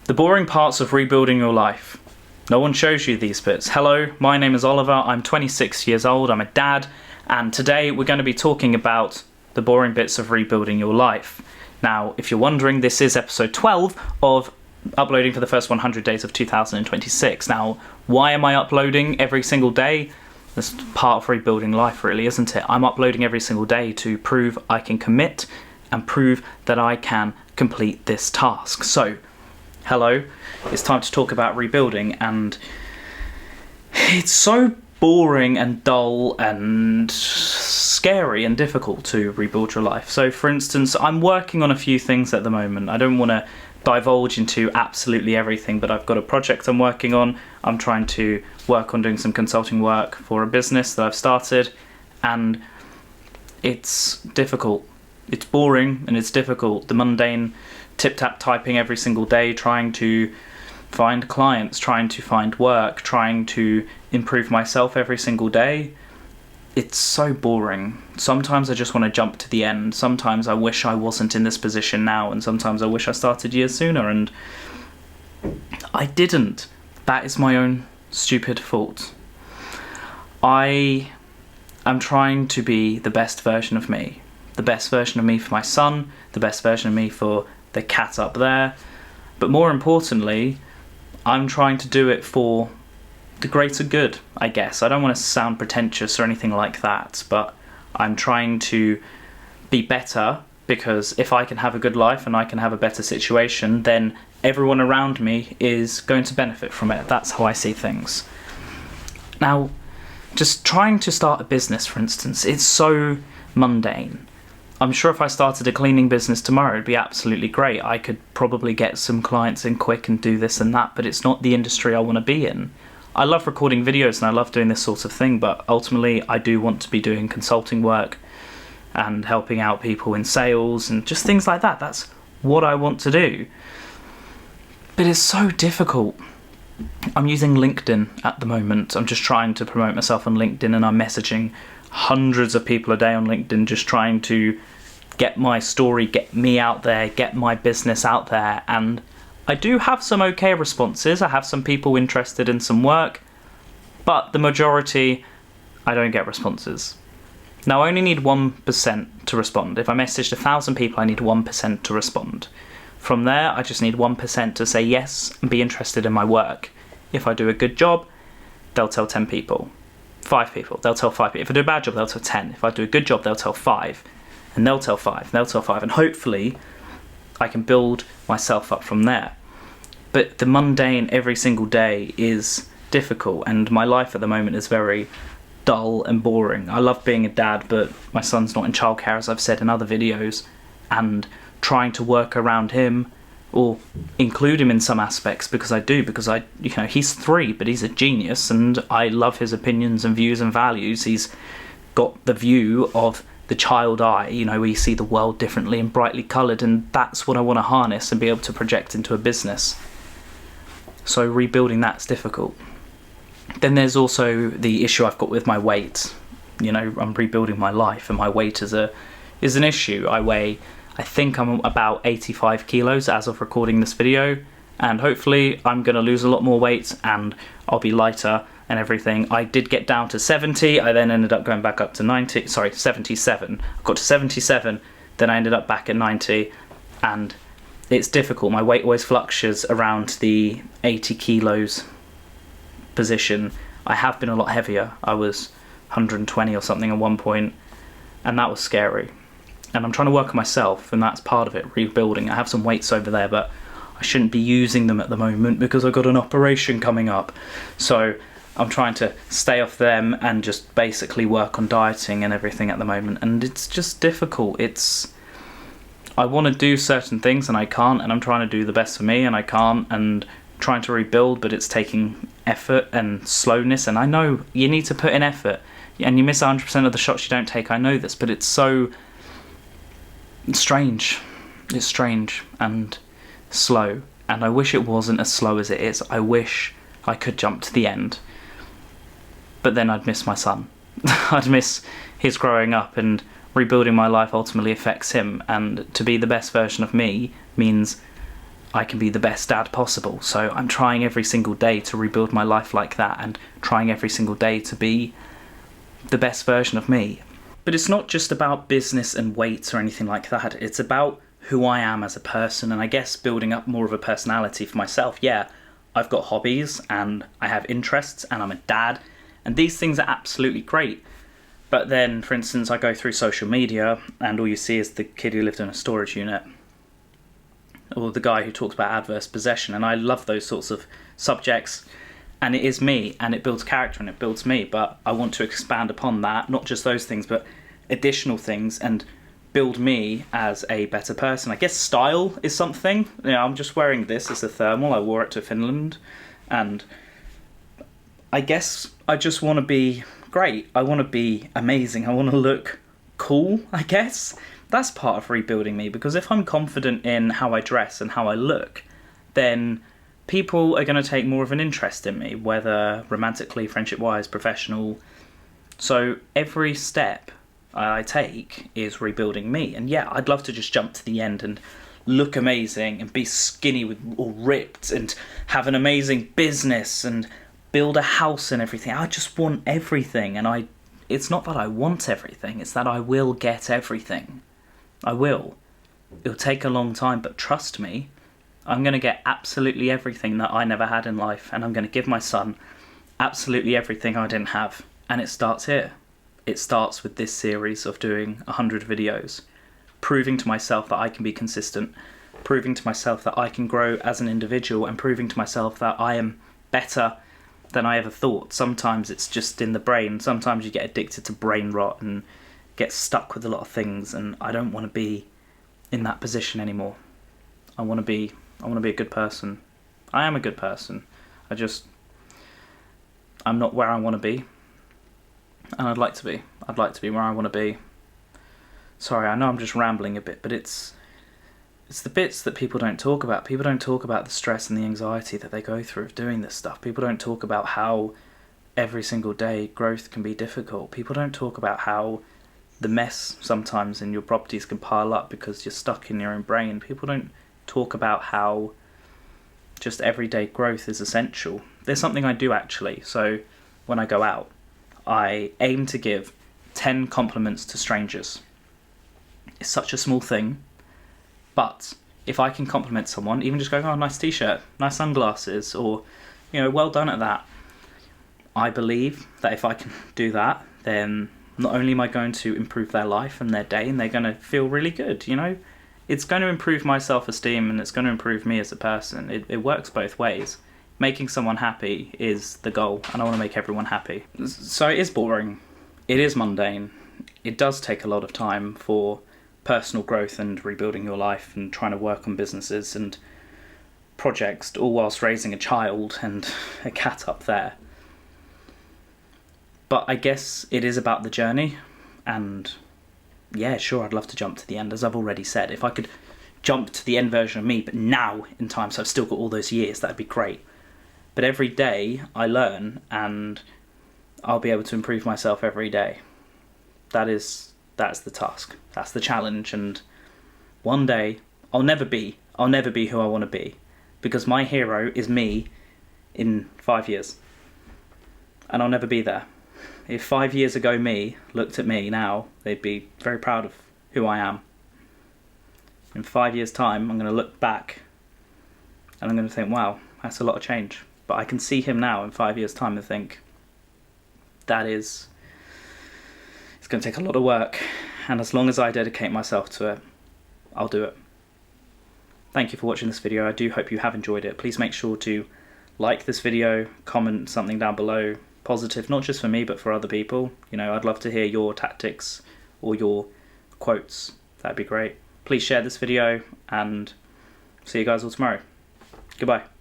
The boring parts of rebuilding your life. No one shows you these bits. Hello, my name is Oliver, I'm 26 years old, I'm a dad, and today we're going to be talking about the boring bits of rebuilding your life. Now, if you're wondering, this is episode 12 of uploading for the first 100 days of 2026. Now, why am I uploading every single day? That's part of rebuilding life, really, isn't it? I'm uploading every single day to prove I can commit and prove that I can complete this task. So, hello, it's time to talk about rebuilding, and it's so boring and dull and scary and difficult to rebuild your life. So, for instance, I'm working on a few things at the moment. I don't want to divulge into absolutely everything, but I've got a project I'm working on. I'm trying to work on doing some consulting work for a business that I've started, and it's difficult. It's boring and it's difficult. The mundane tip-tap typing every single day, trying to find clients, trying to find work, trying to improve myself every single day. It's so boring. Sometimes I just want to jump to the end. Sometimes I wish I wasn't in this position now, and sometimes I wish I started years sooner, and I didn't. That is my own stupid fault. I am trying to be the best version of me. The best version of me for my son, the best version of me for the cat up there, but more importantly, I'm trying to do it for the greater good, I guess. I don't want to sound pretentious or anything like that, but I'm trying to be better, because if I can have a good life and I can have a better situation, then everyone around me is going to benefit from it. That's how I see things. Now, just trying to start a business, for instance, it's so mundane. I'm sure if I started a cleaning business tomorrow, it'd be absolutely great. I could probably get some clients in quick and do this and that, but it's not the industry I want to be in. I love recording videos and I love doing this sort of thing, but ultimately I do want to be doing consulting work and helping out people in sales and just things like that. That's what I want to do. But it's so difficult. I'm using LinkedIn at the moment. I'm just trying to promote myself on LinkedIn, and I'm messaging hundreds of people a day on LinkedIn, just trying to get my story, get me out there, get my business out there. And I do have some okay responses. I have some people interested in some work, but the majority, I don't get responses. Now, I only need 1% to respond. If I messaged 1,000 people, I need 1% to respond. From there, I just need 1% to say yes and be interested in my work. If I do a good job, they'll tell 10 people. 5 people, they'll tell 5 people. If I do a bad job, they'll tell 10. If I do a good job, they'll tell 5. And they'll tell 5, and they'll tell 5. And hopefully, I can build myself up from there. But the mundane every single day is difficult, and my life at the moment is very dull and boring. I love being a dad, but my son's not in childcare, as I've said in other videos, and trying to work around him or include him in some aspects, because he's 3, but he's a genius, and I love his opinions and views and values. He's got the view of the child eye, we see the world differently and brightly coloured, and that's what I want to harness and be able to project into a business. So rebuilding that's difficult. Then there's also the issue I've got with my weight. I'm rebuilding my life, and my weight is an issue. I think I'm about 85 kilos as of recording this video, and hopefully I'm going to lose a lot more weight and I'll be lighter and everything. I did get down to 70, I then ended up going back up to 77. I got to 77, then I ended up back at 90, and it's difficult. My weight always fluctuates around the 80 kilos position. I have been a lot heavier. I was 120 or something at one point, and that was scary. And I'm trying to work on myself, and that's part of it, rebuilding. I have some weights over there, but I shouldn't be using them at the moment because I've got an operation coming up. So I'm trying to stay off them and just basically work on dieting and everything at the moment. And it's just difficult. I want to do certain things and I can't, and I'm trying to do the best for me and I can't, and trying to rebuild, but it's taking effort and slowness. And I know you need to put in effort, and you miss 100% of the shots you don't take. I know this, but it's so strange. It's strange and slow, and I wish it wasn't as slow as it is. I wish I could jump to the end, but then I'd miss my son. I'd miss his growing up, and rebuilding my life ultimately affects him, and to be the best version of me means I can be the best dad possible. So I'm trying every single day to rebuild my life like that, and trying every single day to be the best version of me. But it's not just about business and weight or anything like that. It's about who I am as a person, and I guess building up more of a personality for myself. Yeah, I've got hobbies and I have interests and I'm a dad, and these things are absolutely great. But then, for instance, I go through social media and all you see is the kid who lived in a storage unit, or the guy who talks about adverse possession, and I love those sorts of subjects, and it is me, and it builds character and it builds me, but I want to expand upon that, not just those things, but additional things, and build me as a better person. I guess style is something. You know, I'm just wearing this as a thermal. I wore it to Finland, and I guess I just want to be great. I want to be amazing. I want to look cool, I guess. That's part of rebuilding me, because if I'm confident in how I dress and how I look, then people are going to take more of an interest in me, whether romantically, friendship-wise, professional. So every step I take is rebuilding me. And yeah, I'd love to just jump to the end and look amazing and be skinny or ripped and have an amazing business and build a house and everything. I just want everything, and it's not that I want everything, it's that I will get everything. I will. It'll take a long time, but trust me, I'm going to get absolutely everything that I never had in life, and I'm going to give my son absolutely everything I didn't have. And it starts here. It starts with this series of doing 100 videos, proving to myself that I can be consistent, proving to myself that I can grow as an individual, and proving to myself that I am better than I ever thought. Sometimes it's just in the brain. Sometimes you get addicted to brain rot and get stuck with a lot of things, and I don't want to be in that position anymore. I want to be a good person. I am a good person. I'm not where I want to be, and I'd like to be. I'd like to be where I want to be. Sorry, I know I'm just rambling a bit, but it's the bits that people don't talk about. People don't talk about the stress and the anxiety that they go through of doing this stuff. People don't talk about how every single day growth can be difficult. People don't talk about how the mess sometimes in your properties can pile up because you're stuck in your own brain. People don't talk about how just everyday growth is essential. There's something I do actually. So when I go out, I aim to give 10 compliments to strangers. It's such a small thing, but if I can compliment someone, even just going, oh, nice t-shirt, nice sunglasses, or, you know, well done at that, I believe that if I can do that, then not only am I going to improve their life and their day, and they're going to feel really good, you know? It's going to improve my self-esteem, and it's going to improve me as a person. It works both ways. Making someone happy is the goal, and I want to make everyone happy. So it is boring. It is mundane. It does take a lot of time for personal growth and rebuilding your life and trying to work on businesses and projects, all whilst raising a child and a cat up there. But I guess it is about the journey, and yeah, sure, I'd love to jump to the end, as I've already said. If I could jump to the end version of me, but now in time, so I've still got all those years, that'd be great. But every day I learn, and I'll be able to improve myself every day. That's the task. That's the challenge, and one day I'll never be who I want to be, because my hero is me in 5 years, and I'll never be there. If 5 years ago me looked at me now, they'd be very proud of who I am. In 5 years' time, I'm going to look back and I'm going to think, wow, that's a lot of change. But I can see him now in 5 years' time and think, it's going to take a lot of work, and as long as I dedicate myself to it, I'll do it. Thank you for watching this video. I do hope you have enjoyed it. Please make sure to like this video, comment something down below, positive, not just for me, but for other people. You know, I'd love to hear your tactics or your quotes. That'd be great. Please share this video, and see you guys all tomorrow. Goodbye.